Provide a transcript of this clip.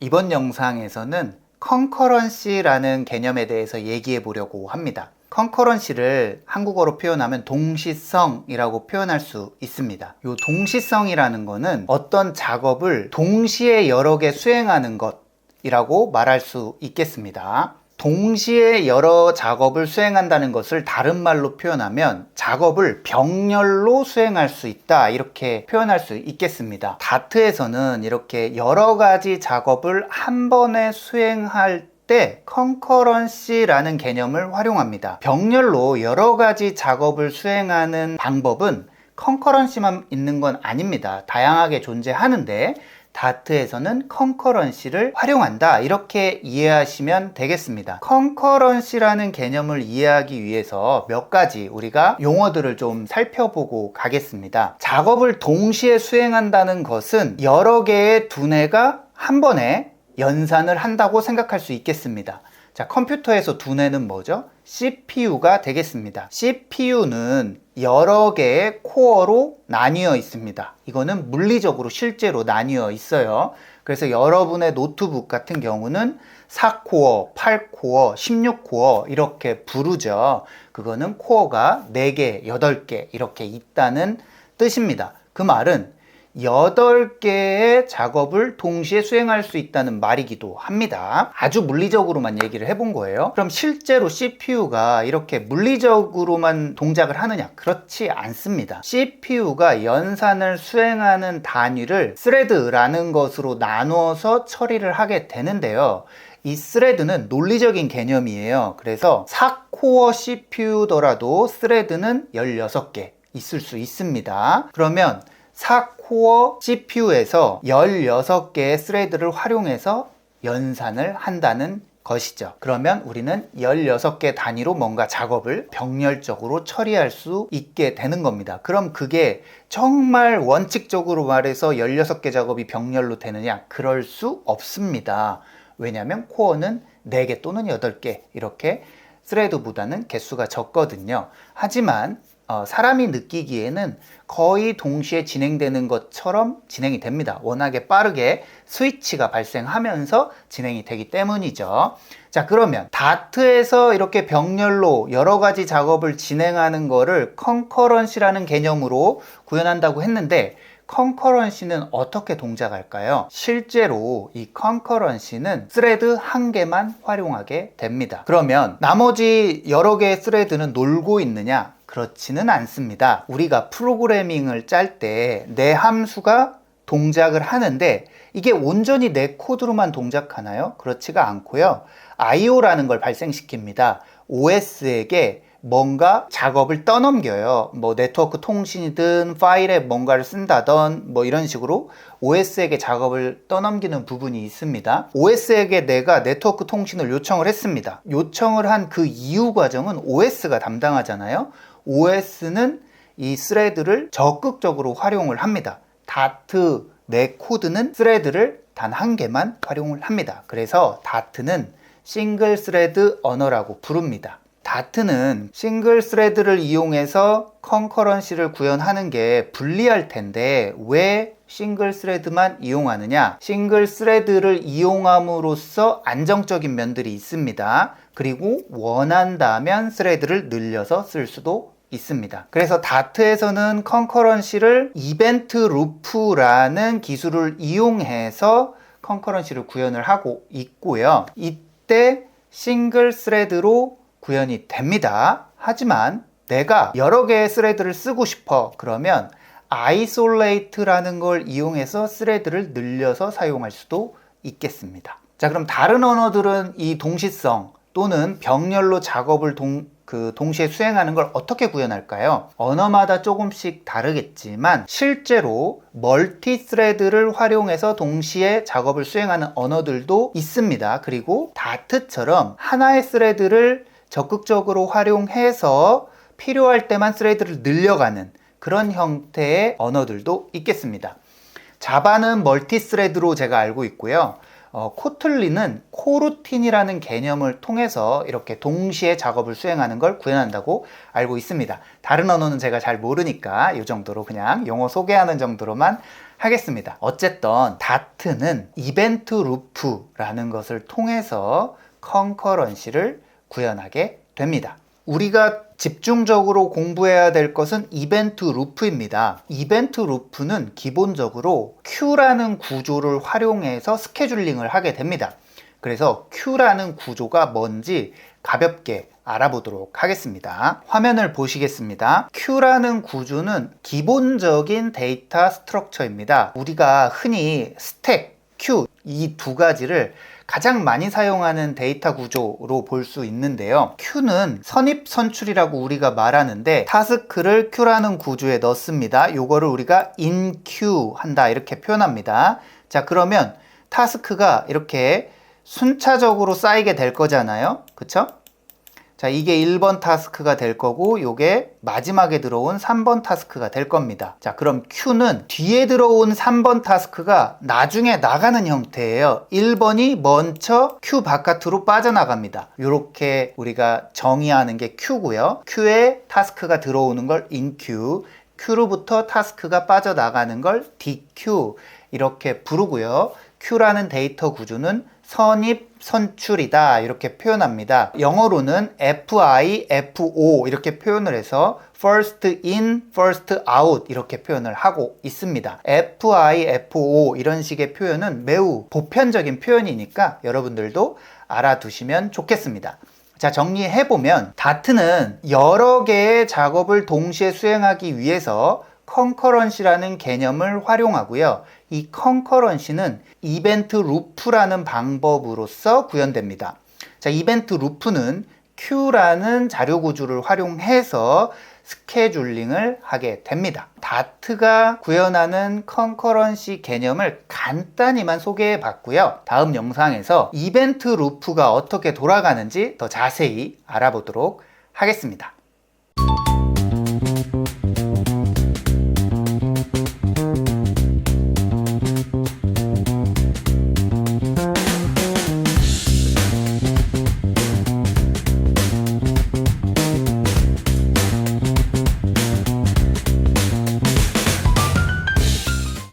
이번 영상에서는 컨커런시라는 개념에 대해서 얘기해 보려고 합니다. 컨커런시를 한국어로 표현하면 동시성이라고 표현할 수 있습니다. 이 동시성이라는 거는 어떤 작업을 동시에 여러 개 수행하는 것이라고 말할 수 있겠습니다. 동시에 여러 작업을 수행한다는 것을 다른 말로 표현하면 작업을 병렬로 수행할 수 있다, 이렇게 표현할 수 있겠습니다. 다트에서는 이렇게 여러 가지 작업을 한 번에 수행할 때 컨커런시라는 개념을 활용합니다. 병렬로 여러 가지 작업을 수행하는 방법은 컨커런시만 있는 건 아닙니다. 다양하게 존재하는데 다트에서는 컨커런시를 활용한다, 이렇게 이해하시면 되겠습니다. 컨커런시라는 개념을 이해하기 위해서 몇 가지 우리가 용어들을 좀 살펴보고 가겠습니다. 작업을 동시에 수행한다는 것은 여러 개의 두뇌가 한 번에 연산을 한다고 생각할 수 있겠습니다. 자, 컴퓨터에서 두뇌는 뭐죠? CPU가 되겠습니다. CPU는 여러 개의 코어로 나뉘어 있습니다. 이거는 물리적으로 실제로 나뉘어 있어요. 그래서 여러분의 노트북 같은 경우는 4코어, 8코어, 16코어 이렇게 부르죠. 그거는 코어가 4개, 8개 이렇게 있다는 뜻입니다. 그 말은 8개의 작업을 동시에 수행할 수 있다는 말이기도 합니다. 아주 물리적으로만 얘기를 해본 거예요. 그럼 실제로 CPU가 이렇게 물리적으로만 동작을 하느냐? 그렇지 않습니다. CPU가 연산을 수행하는 단위를 스레드라는 것으로 나누어서 처리를 하게 되는데요. 이 스레드는 논리적인 개념이에요. 그래서 4코어 CPU더라도 스레드는 16개 있을 수 있습니다. 그러면 4코어 CPU에서 16개의 스레드를 활용해서 연산을 한다는 것이죠. 그러면 우리는 16개 단위로 뭔가 작업을 병렬적으로 처리할 수 있게 되는 겁니다. 그럼 그게 정말 원칙적으로 말해서 16개 작업이 병렬로 되느냐? 그럴 수 없습니다. 왜냐하면 코어는 4개 또는 8개 이렇게 스레드보다는 개수가 적거든요. 하지만 사람이 느끼기에는 거의 동시에 진행되는 것처럼 진행이 됩니다. 워낙에 빠르게 스위치가 발생하면서 진행이 되기 때문이죠. 자, 그러면 다트에서 이렇게 병렬로 여러 가지 작업을 진행하는 거를 컨커런시라는 개념으로 구현한다고 했는데, 컨커런시는 어떻게 동작할까요? 실제로 이 컨커런시는 스레드 한 개만 활용하게 됩니다. 그러면 나머지 여러 개의 스레드는 놀고 있느냐? 그렇지는 않습니다. 우리가 프로그래밍을 짤 때 내 함수가 동작을 하는데 이게 온전히 내 코드로만 동작하나요? 그렇지가 않고요. IO라는 걸 발생시킵니다. OS에게 뭔가 작업을 떠넘겨요. 뭐 네트워크 통신이든 파일에 뭔가를 쓴다던 뭐 이런 식으로 OS에게 작업을 떠넘기는 부분이 있습니다. OS에게 내가 네트워크 통신을 요청을 했습니다. 요청을 한 그 이후 과정은 OS가 담당하잖아요. OS는 이 스레드를 적극적으로 활용을 합니다. 다트 내 코드는 스레드를 단 한 개만 활용을 합니다. 그래서 다트는 싱글 스레드 언어라고 부릅니다. 다트는 싱글 스레드를 이용해서 컨커런시를 구현하는 게 불리할 텐데 왜 싱글 스레드만 이용하느냐? 싱글 스레드를 이용함으로써 안정적인 면들이 있습니다. 그리고 원한다면 스레드를 늘려서 쓸 수도 있습니다. 그래서 다트에서는 컨커런시를 이벤트 루프라는 기술을 이용해서 컨커런시를 구현을 하고 있고요. 이때 싱글 스레드로 구현이 됩니다. 하지만 내가 여러 개의 스레드를 쓰고 싶어. 그러면 isolate라는 걸 이용해서 스레드를 늘려서 사용할 수도 있겠습니다. 자, 그럼 다른 언어들은 이 동시성 또는 병렬로 작업을 동시에 수행하는 걸 어떻게 구현할까요? 언어마다 조금씩 다르겠지만 실제로 멀티스레드를 활용해서 동시에 작업을 수행하는 언어들도 있습니다. 그리고 다트처럼 하나의 스레드를 적극적으로 활용해서 필요할 때만 스레드를 늘려가는 그런 형태의 언어들도 있겠습니다. 자바는 멀티스레드로 제가 알고 있고요. 코틀린은 코루틴이라는 개념을 통해서 이렇게 동시에 작업을 수행하는 걸 구현한다고 알고 있습니다. 다른 언어는 제가 잘 모르니까 이 정도로 그냥 용어 소개하는 정도로만 하겠습니다. 어쨌든 다트는 이벤트 루프라는 것을 통해서 컨커런시를 구현하게 됩니다. 우리가 집중적으로 공부해야 될 것은 이벤트 루프입니다. 이벤트 루프는 기본적으로 큐라는 구조를 활용해서 스케줄링을 하게 됩니다. 그래서 큐라는 구조가 뭔지 가볍게 알아보도록 하겠습니다. 화면을 보시겠습니다. 큐라는 구조는 기본적인 데이터 스트럭처입니다. 우리가 흔히 스택, 큐 이 두 가지를 가장 많이 사용하는 데이터 구조로 볼 수 있는데요. 큐는 선입선출이라고 우리가 말하는데 타스크를 큐라는 구조에 넣습니다. 요거를 우리가 인큐 한다 이렇게 표현합니다. 자, 그러면 타스크가 이렇게 순차적으로 쌓이게 될 거잖아요. 그쵸? 자, 이게 1번 타스크가 될 거고 요게 마지막에 들어온 3번 타스크가 될 겁니다. 자, 그럼 Q는 뒤에 들어온 3번 타스크가 나중에 나가는 형태예요. 1번이 먼저 Q 바깥으로 빠져나갑니다. 이렇게 우리가 정의하는 게 Q고요. Q에 타스크가 들어오는 걸 인Q, Q로부터 타스크가 빠져나가는 걸 DQ 이렇게 부르고요. Q라는 데이터 구조는 선입 선출이다 이렇게 표현합니다. 영어로는 FIFO 이렇게 표현을 해서 first in, first out 이렇게 표현을 하고 있습니다. FIFO 이런 식의 표현은 매우 보편적인 표현이니까 여러분들도 알아두시면 좋겠습니다. 자, 정리해보면 다트는 여러 개의 작업을 동시에 수행하기 위해서 컨커런시라는 개념을 활용하고요. 이 컨커런시는 이벤트 루프라는 방법으로서 구현됩니다. 자, 이벤트 루프는 Q라는 자료 구조를 활용해서 스케줄링을 하게 됩니다. 다트가 구현하는 컨커런시 개념을 간단히만 소개해 봤고요. 다음 영상에서 이벤트 루프가 어떻게 돌아가는지 더 자세히 알아보도록 하겠습니다.